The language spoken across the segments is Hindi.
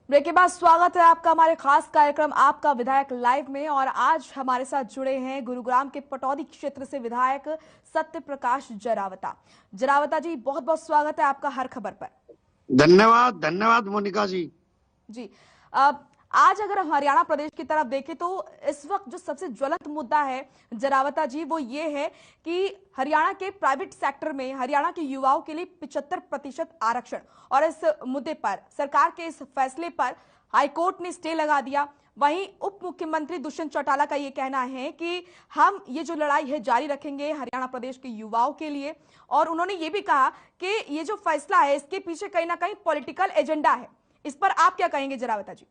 ब्रेक के बाद स्वागत है आपका हमारे खास कार्यक्रम आपका विधायक लाइव में। और आज हमारे साथ जुड़े हैं गुरुग्राम के पटौदी क्षेत्र से विधायक सत्य प्रकाश जरावता। जरावता जी, बहुत बहुत स्वागत है आपका हर खबर पर। धन्यवाद धन्यवाद मोनिका जी। जी, आज अगर हम हरियाणा प्रदेश की तरफ देखें तो इस वक्त जो सबसे ज्वलंत मुद्दा है जरावता जी, वो ये है कि हरियाणा के प्राइवेट सेक्टर में हरियाणा के युवाओं के लिए 75% आरक्षण, और इस मुद्दे पर सरकार के इस फैसले पर हाईकोर्ट ने स्टे लगा दिया। वहीं उप मुख्यमंत्री दुष्यंत चौटाला का ये कहना है कि हम ये जो लड़ाई है जारी रखेंगे हरियाणा प्रदेश के युवाओं के लिए। और उन्होंने ये भी कहा कि ये जो फैसला है इसके पीछे कहीं ना कहीं पॉलिटिकल एजेंडा है। इस पर आप क्या कहेंगे जरावता जी?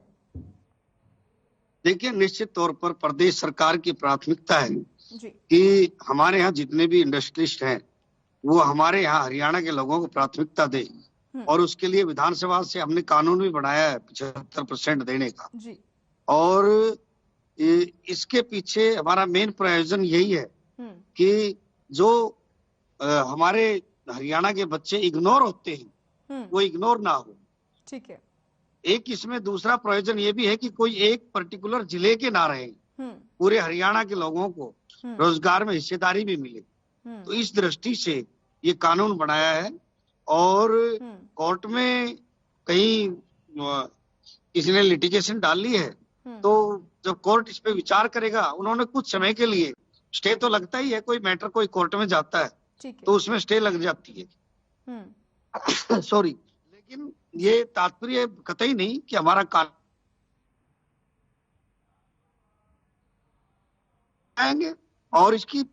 देखिए, निश्चित तौर पर प्रदेश सरकार की प्राथमिकता है जी। कि हमारे यहाँ जितने भी इंडस्ट्रियलिस्ट हैं वो हमारे यहाँ हरियाणा के लोगों को प्राथमिकता दे, और उसके लिए विधानसभा से हमने कानून भी बनाया है 75% देने का। जी। और इसके पीछे हमारा मेन प्रयोजन यही है कि जो हमारे हरियाणा के बच्चे इग्नोर होते हैं वो इग्नोर ना हो। ठीक है। एक इसमें दूसरा प्रयोजन ये भी है कि कोई एक पर्टिकुलर जिले के ना रहे, पूरे हरियाणा के लोगों को रोजगार में हिस्सेदारी भी मिले। तो इस दृष्टि से ये कानून बनाया है। और कोर्ट में कहीं किसी ने लिटिगेशन डाली है, तो जब कोर्ट इस पे विचार करेगा, उन्होंने कुछ समय के लिए स्टे तो लगता ही है, कोई मैटर कोई कोर्ट में जाता है तो उसमें स्टे लग जाती है। सॉरी, लेकिन ये तात्पर्य कतई नहीं कि हमारा कानून आएंगे और इसकी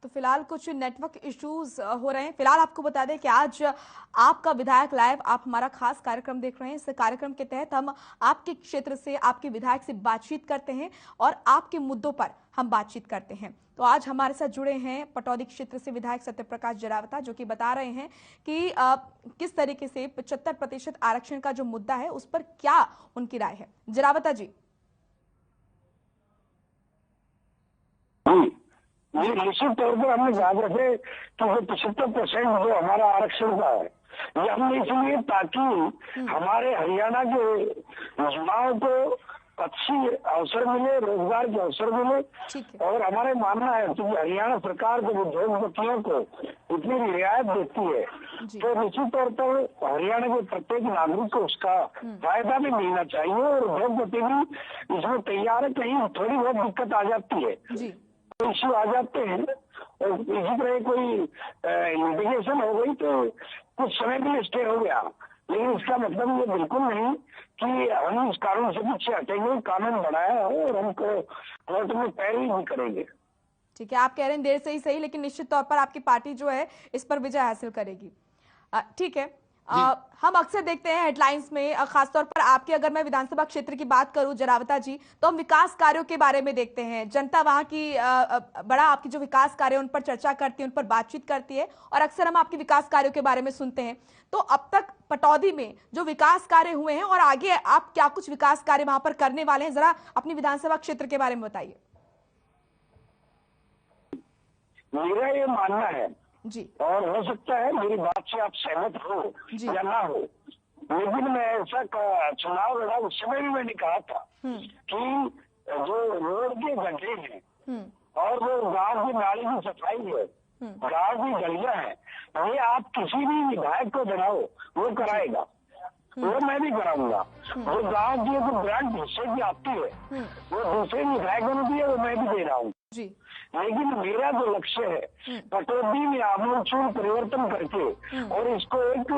तो फिलहाल कुछ नेटवर्क इश्यूज हो रहे हैं। फिलहाल आपको बता दें कि आज आपका विधायक लाइव आप हमारा खास कार्यक्रम देख रहे हैं। इस कार्यक्रम के तहत हम आपके क्षेत्र से आपके विधायक से बातचीत करते हैं और आपके मुद्दों पर हम बातचीत करते हैं। तो आज हमारे साथ जुड़े हैं पटौदी क्षेत्र से विधायक सत्य प्रकाश जरावता, जो कि बता रहे हैं कि किस तरीके से 75% आरक्षण का जो मुद्दा है उस पर क्या उनकी राय है। जरावता जी। निश्चित तौर पर हमने याद रखे कि जो 75% जो हमारा आरक्षण का है, ये हमने इसलिए ताकि हमारे हरियाणा के युवाओं को अच्छी अवसर मिले, रोजगार के अवसर मिले। और हमारे मानना है कि हरियाणा सरकार जब उद्योगपतियों को इतनी रियायत देती है तो निश्चित तौर पर हरियाणा के प्रत्येक नागरिक को उसका फायदा भी मिलना चाहिए। और उद्योगपति भी इसमें तैयार है। कहीं थोड़ी बहुत दिक्कत आ जाती है, इश्यू आ जाते हैं, और इसी तरह कोई लिटिगेशन हो गई तो कुछ समय के लिए स्टे हो गया, लेकिन इसका मतलब ये बिल्कुल नहीं कि हम इस कानून से पीछे हटेंगे। कानून बनाया है और हमको कोर्ट में पैरवी नहीं करेंगे। ठीक है, आप कह रहे हैं देर से ही सही, लेकिन निश्चित तौर पर आपकी पार्टी जो है इस पर विजय हासिल करेगी। ठीक है। हम अक्सर देखते हैं हेडलाइंस में, खासतौर पर आपके, अगर मैं विधानसभा क्षेत्र की बात करूं जरावता जी, तो हम विकास कार्यों के बारे में देखते हैं। जनता वहां की बड़ा आपकी जो विकास कार्य उन पर चर्चा करती है, उन पर बातचीत करती है, और अक्सर हम आपके विकास कार्यों के बारे में सुनते हैं। तो अब तक पटौदी में जो विकास कार्य हुए हैं और आगे आप क्या कुछ विकास कार्य वहां पर करने वाले हैं, जरा अपनी विधानसभा क्षेत्र के बारे में बताइए। मेरा ये मानना है जी, और हो सकता है मेरी बात से आप सहमत हो या ना हो, लेकिन मैं ऐसा चुनाव लड़ा उस समय भी मैंने कहा था कि जो रोड के गड्ढे हैं और वो गांव की नाली की सफाई है, गांव की गलियां हैं, ये आप किसी भी विधायक को बनाओ वो कराएगा, वो मैं भी कराऊंगा। वो गांव की जो ग्रांट हिस्से की आती है वो दूसरे विधायकों ने दी है, वो मैं भी दे रहा हूँ। लेकिन मेरा जो लक्ष्य है पटौदी में आमूलचूल परिवर्तन करके और इसको एक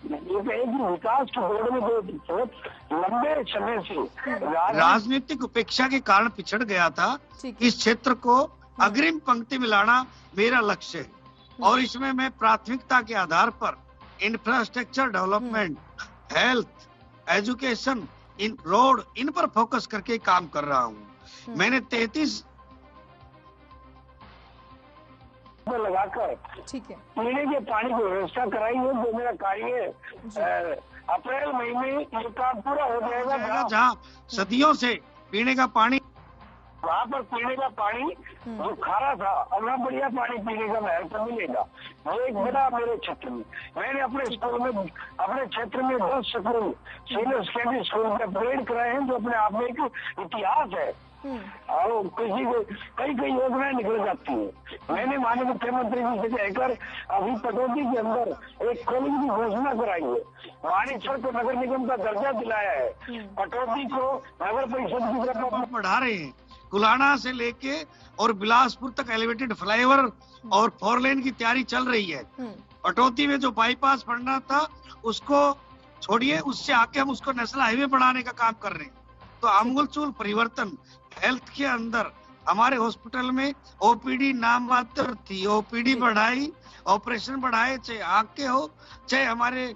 विकास की दौड़ में जो बहुत लंबे समय से राजनीतिक उपेक्षा के कारण पिछड़ गया था, इस क्षेत्र को अग्रिम पंक्ति में लाना मेरा लक्ष्य है। और इसमें मैं प्राथमिकता के आधार पर इंफ्रास्ट्रक्चर डेवलपमेंट, हेल्थ, एजुकेशन, इन रोड, इन पर फोकस करके काम कर रहा हूँ। मैंने 33 लगाकर पीने के पानी की व्यवस्था कराई है, जो मेरा कार्य है। अप्रैल महीने ये काम पूरा हो जाएगा। जहाँ सदियों से पीने का पानी वहाँ पर पीने का पानी जो खारा था अब वहाँ बढ़िया पानी पीने का महल पर मिलेगा। ये एक बड़ा मेरे क्षेत्र में, मैंने अपने स्कूल में, अपने क्षेत्र में 10 स्कूल सीनियर सेकेंडरी स्कूल में अपग्रेड कराए हैं, जो अपने आप में एक इतिहास है। और किसी को कई कई योजनाएं निकल जाती है। मैंने माननीय मुख्यमंत्री जी से कहकर अभी पटौदी के अंदर एक कॉलेज की घोषणा कराई है, मानेसर को नगर निगम का दर्जा दिलाया है, पटौदी को नगर परिषद की तरफ बढ़ा रहे हैं। कुलाणा से लेके और बिलासपुर तक एलिवेटेड फ्लाईओवर और 4 लेन की तैयारी चल रही है। पटौदी में जो बाईपास बनना था उसको छोड़िए, उससे आके हम उसको नेशनल हाईवे बनाने का काम कर रहे हैं। तो आमूलचूल परिवर्तन हेल्थ के अंदर हमारे हॉस्पिटल में ओपीडी नाम मात्र थी, ओपीडी बढ़ाई, ऑपरेशन बढ़ाए, चाहे आंख के हो चाहे हमारे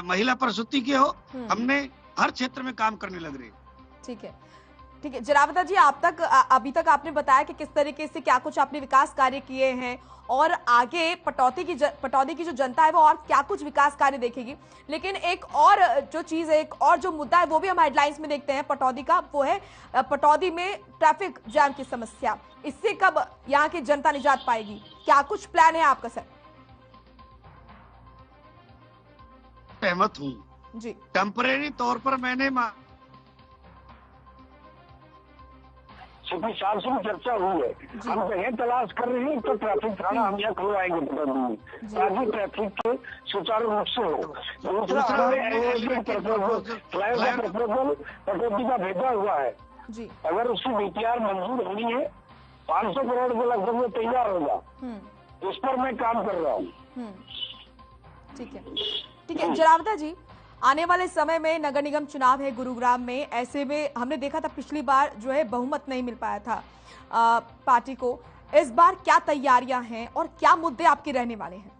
महिला प्रसूति के हो, हमने हर क्षेत्र में काम करने लग रहे हैं। ठीक है, ठीक है जरावता जी, अभी तक आपने बताया कि किस तरीके से क्या कुछ आपने विकास कार्य किए हैं और आगे पटौदी की जो जनता है वो और क्या कुछ विकास कार्य देखेगी। लेकिन एक और जो चीज है, एक और जो मुद्दा है वो भी हम हेडलाइंस में देखते हैं पटौदी का, वो है पटौदी में ट्रैफिक जैम की समस्या। इससे कब यहाँ की जनता निजात पाएगी, क्या कुछ प्लान है आपका सर? सहमत हूँ जी। टेम्परेरी तौर पर मैंने क्योंकि साल से चर्चा हुई है, हम कहीं तलाश कर रहे हैं तो ट्रैफिक थाना हम यहाँ खुलवाएंगे ताकि ट्रैफिक के सुचारू रूप से हो। दूसरा प्रपोजल पटौदी का भेजा हुआ है, अगर उसकी डीपीआर मंजूर होनी है 500 करोड़ के लगभग वो तैयार होगा, इस पर मैं काम कर रहा हूँ। ठीक है, ठीक है जरावता जी, आने वाले समय में नगर निगम चुनाव है गुरुग्राम में, ऐसे में हमने देखा था पिछली बार जो है बहुमत नहीं मिल पाया था पार्टी को। इस बार क्या तैयारियां हैं और क्या मुद्दे आपके रहने वाले हैं?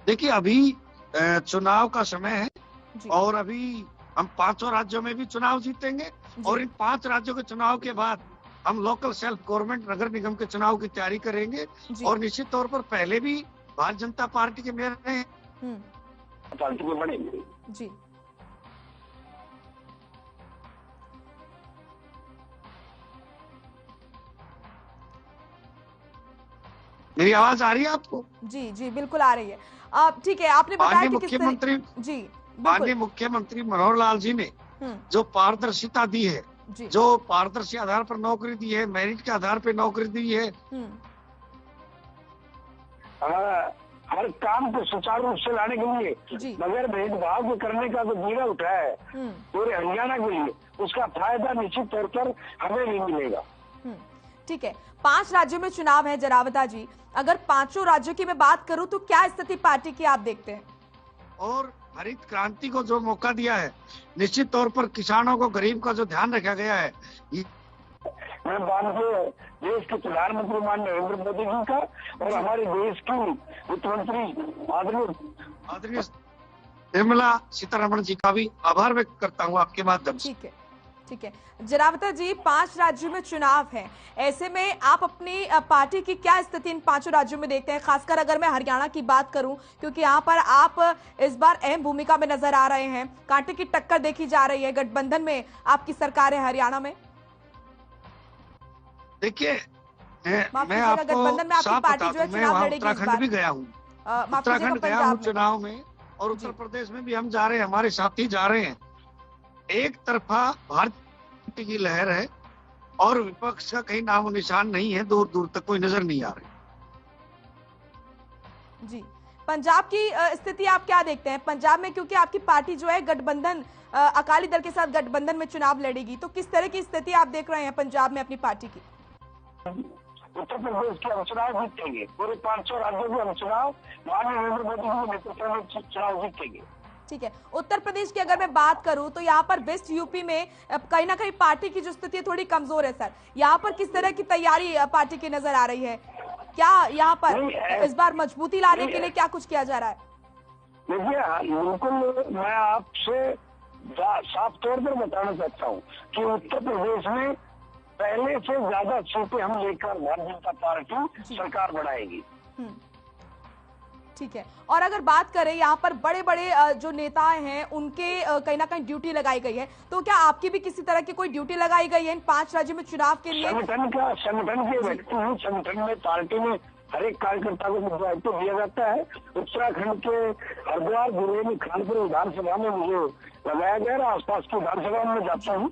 देखिए अभी चुनाव का समय है और अभी हम 5 राज्यों में भी चुनाव जीतेंगे और इन 5 राज्यों के चुनाव के बाद हम लोकल सेल्फ गवर्नमेंट नगर निगम के चुनाव की तैयारी करेंगे। और निश्चित तौर पर पहले भी भारतीय जनता पार्टी के मेयर रहे पार्टी में बढ़ेंगे जी। मेरी आवाज आ रही है आपको? जी जी बिल्कुल आ रही है। ठीक है, आपने बताया कि मुख्यमंत्री जी माननीय मुख्यमंत्री मनोहर लाल जी ने जो पारदर्शिता दी है, जो पारदर्शी आधार पर नौकरी दी है, मेरिट के आधार पर नौकरी दी है, हर काम को सुचारू रूप से लाने के लिए बगैर भेदभाव के करने का जो बीड़ा उठाया है पूरे हरियाणा के लिए, उसका फायदा निश्चित तौर पर हमें भी मिलेगा। ठीक है, 5 राज्यों में चुनाव है जरावता जी, अगर 5 राज्यों की मैं बात करूं तो क्या स्थिति पार्टी की आप देखते हैं? और हरित क्रांति को जो मौका दिया है, निश्चित तौर पर किसानों को, गरीब का जो ध्यान रखा गया है, मैं माननीय देश के प्रधानमंत्री माननीय नरेंद्र मोदी जी का और हमारे देश की वित्त मंत्री आदरणीय निर्मला सीतारमण जी का भी आभार व्यक्त करता हूं आपके माध्यम से। ठीक है, ठीक है जरावता जी, 5 राज्यों में चुनाव है, ऐसे में आप अपनी पार्टी की क्या स्थिति इन 5 राज्यों में देखते हैं? खासकर अगर मैं हरियाणा की बात करूं, क्योंकि यहाँ पर आप इस बार अहम भूमिका में नजर आ रहे हैं, कांटे की टक्कर देखी जा रही है, गठबंधन में आपकी सरकार है हरियाणा में। देखिए मैं आपको साफ बता दूं, मैं वहाँ उत्तराखंड भी गया हूँ, उत्तराखंड गया हूँ चुनाव में, और उत्तर प्रदेश में भी हम जा रहे हैं, हमारे साथी जा रहे हैं। एक तरफा भारतीय की लहर है और विपक्ष का कहीं नामो निशान नहीं है, दूर दूर तक कोई नजर नहीं आ रही। जी, पंजाब की स्थिति आप क्या देखते हैं? पंजाब में क्योंकि आपकी पार्टी जो है गठबंधन, अकाली दल के साथ गठबंधन में चुनाव लड़ेगी, तो किस तरह की स्थिति आप देख रहे हैं पंजाब में अपनी पार्टी की? उत्तर प्रदेश के हम चुनाव जीतेंगे, पूरे 500 राज्यों के हम चुनाव माननीय नरेंद्र मोदी जी के नेतृत्व में चुनाव जीतेंगे। ठीक है, उत्तर प्रदेश की अगर मैं बात करूं तो यहाँ पर वेस्ट यूपी में कहीं ना कहीं पार्टी की जो स्थिति थोड़ी कमजोर है सर, यहाँ पर किस तरह की तैयारी पार्टी की नजर आ रही है? क्या यहाँ पर इस बार मजबूती लाने के लिए क्या कुछ किया जा रहा है? देखिए बिल्कुल, मैं आपसे साफ तौर पर बताना चाहता हूँ कि उत्तर प्रदेश में पहले से ज्यादा सीटें हम लेकर भारतीय जनता पार्टी सरकार बनाएगी। ठीक है। और अगर बात करें यहाँ पर बड़े बड़े जो नेता हैं उनके कहीं ना कहीं ड्यूटी लगाई गई है, तो क्या आपकी भी किसी तरह की कोई ड्यूटी लगाई गई है इन 5 राज्यों में चुनाव के लिए? संगठन के व्यक्ति हूँ, संगठन में पार्टी में हर एक कार्यकर्ता को दायित्व दिया जाता है। उत्तराखंड के हरिद्वार जिले में खानपुर विधानसभा में मुझे लगाया गया, आसपास की विधानसभा में जाता हूँ,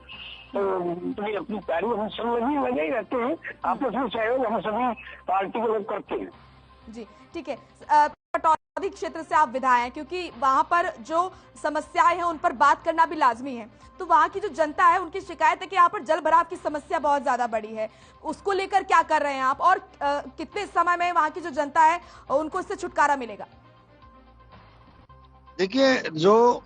तो अपनी तैयारी हम सब लगे ही रहते हैं, आपस में सहयोग हम सभी पार्टी के लोग करते हैं। जी ठीक है। पटौदी क्षेत्र से आप विधायक हैं, क्योंकि वहां पर जो समस्याएं हैं उन पर बात करना भी लाजमी है, तो वहां की जो जनता है उनकी शिकायत है कि यहाँ पर जल भराव की समस्या बहुत ज्यादा बड़ी है, उसको लेकर क्या कर रहे हैं आप, और कितने समय में वहां की जो जनता है उनको इससे छुटकारा मिलेगा? देखिए, जो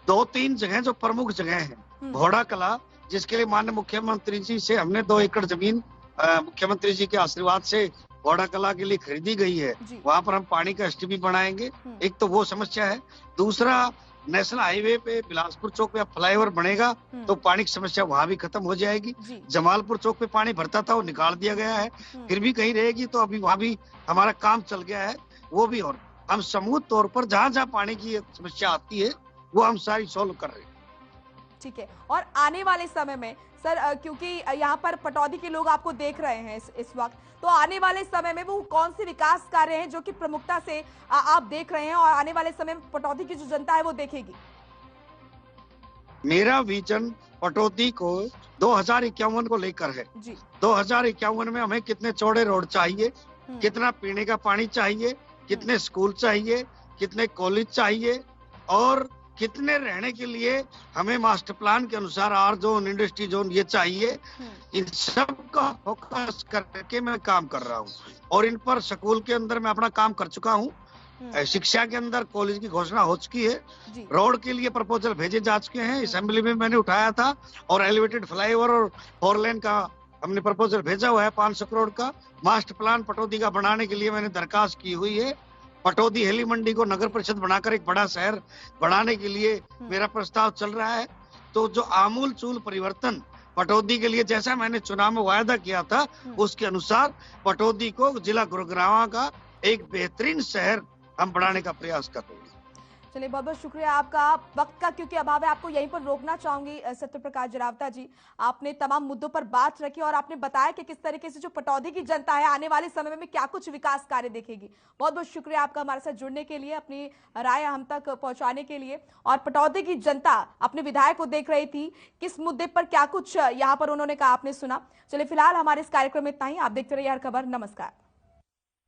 2-3 जगह जो प्रमुख जगह है, घोड़ा कला, जिसके लिए माननीय मुख्यमंत्री जी से हमने 2 एकड़ जमीन मुख्यमंत्री जी के आशीर्वाद से घोड़ा कला के लिए खरीदी गई है, वहां पर हम पानी का एसटीपी बनाएंगे। एक तो वो समस्या है। दूसरा, नेशनल हाईवे पे बिलासपुर चौक पे फ्लाईओवर बनेगा तो पानी की समस्या वहां भी खत्म हो जाएगी। जमालपुर चौक पे पानी भरता था, वो निकाल दिया गया है, फिर भी कहीं रहेगी, तो अभी वहां भी हमारा काम चल गया है वो भी। और हम समूह तौर पर जहां जहां पानी की समस्या आती है वो हम सारी सोल्व कर रहे हैं। ठीक है। और आने वाले समय में सर, क्योंकि यहाँ पर पटौदी के लोग आपको देख रहे हैं इस वक्त, तो आने वाले समय में वो कौन से विकास कार्य हैं जो कि प्रमुखता से आप देख रहे हैं और आने वाले समय में पटौदी की जो जनता है वो देखेगी? मेरा विजन पटौदी को 2051 को लेकर है। 2051 में हमें कितने चौड़े रोड चाहिए, कितना पीने का पानी चाहिए, कितने स्कूल चाहिए, कितने कॉलेज चाहिए, और कितने रहने के लिए हमें मास्टर प्लान के अनुसार आर जोन, इंडस्ट्री जोन ये चाहिए। इन सब का फोकस करके मैं काम कर रहा हूँ, और इन पर स्कूल के अंदर मैं अपना काम कर चुका हूँ, शिक्षा के अंदर कॉलेज की घोषणा हो चुकी है, रोड के लिए प्रपोजल भेजे जा चुके हैं, असेंबली में मैंने उठाया था, और एलिवेटेड फ्लाईओवर और 4 लेन का हमने प्रपोजल भेजा हुआ है 500 करोड़ का। मास्टर प्लान पटौदी का बनाने के लिए मैंने दरखास्त की हुई है। पटौदी हेली मंडी को नगर परिषद बनाकर एक बड़ा शहर बनाने के लिए मेरा प्रस्ताव चल रहा है। तो जो आमूल चूल परिवर्तन पटौदी के लिए, जैसा मैंने चुनाव में वायदा किया था, उसके अनुसार पटौदी को जिला गुरुग्राम का एक बेहतरीन शहर हम बनाने का प्रयास कर रहे हैं। चलिए, बहुत बहुत शुक्रिया आपका। वक्त का क्योंकि अभाव है, आपको यहीं पर रोकना चाहूंगी। सत्यप्रकाश जरावता जी, आपने तमाम मुद्दों पर बात रखी और आपने बताया कि किस तरीके से जो पटौदी की जनता है आने वाले समय में क्या कुछ विकास कार्य देखेगी। बहुत बहुत शुक्रिया आपका हमारे साथ जुड़ने के लिए, अपनी राय हम तक पहुंचाने के लिए। और पटौदी की जनता अपने विधायक को देख रही थी, किस मुद्दे पर क्या कुछ यहाँ पर उन्होंने कहा आपने सुना। चलिए, फिलहाल हमारे इस कार्यक्रम में इतना ही। आप देखते रहिए हर खबर। नमस्कार।